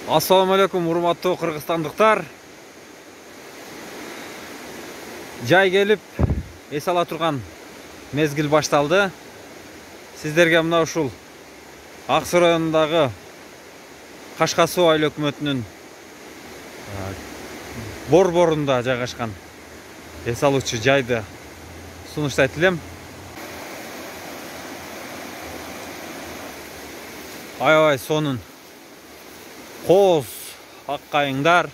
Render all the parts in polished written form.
Assalamu alaikum урматтуу кыргызстандыктар. Жай келип, эс ала турган мезгил башталды. Сиздерге мына ушул Ак Суу районундагы Кашка суу айыл өкмөтүнүн борборунда жайгашкан эс алуучу жайды сунуштайт элем. Аябай сонун коз аккайыңдар,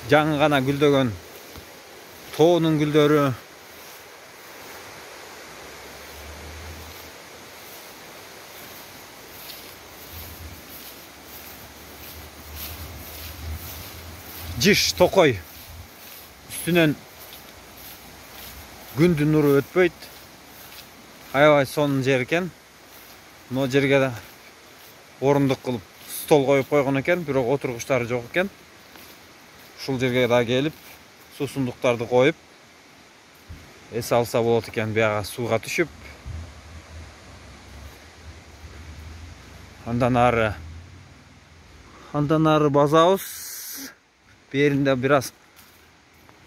жаңы гана гүлдөгөн тоонун гүлдөрү, жиш токой үстүнөн күндүн нуру өтпөйт. Аябай сонун жер экен. Мына жерге да орундук кылып стол коюп койгон экен, бирок отургучтары жок экен. Ушул жерге да келип, суусундуктарды коюп эс алса болот экен. Бияга сууга түшүп, андан ары базабыз. Беринде бир аз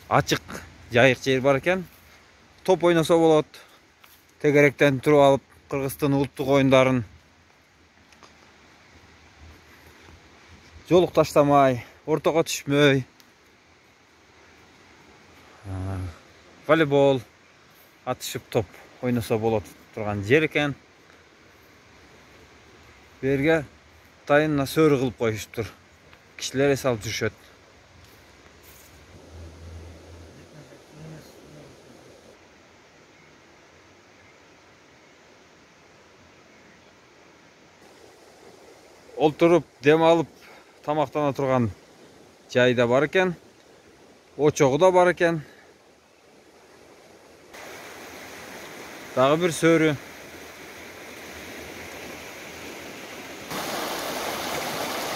ачык жайык жер бар экен. Топ ойносо болот. Тегеректен туруп алып Кыргыздын улуттук оюндарын жолук таштамай, ортого түшмөй, волейбол атышып топ ойносо болот турган жер экен. Берге тайына сөрү кылып коюшуптур. Кишилер эс алып жүрүшөт. Олтуруп, дем алып, тамактана турган жай да бар экен. Очогу да бар экен. Дагы бир сөрү.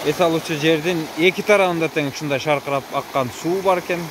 Эс алуучу жердин эки тарабында тең ушундай шаркырап аккан суу бар экен.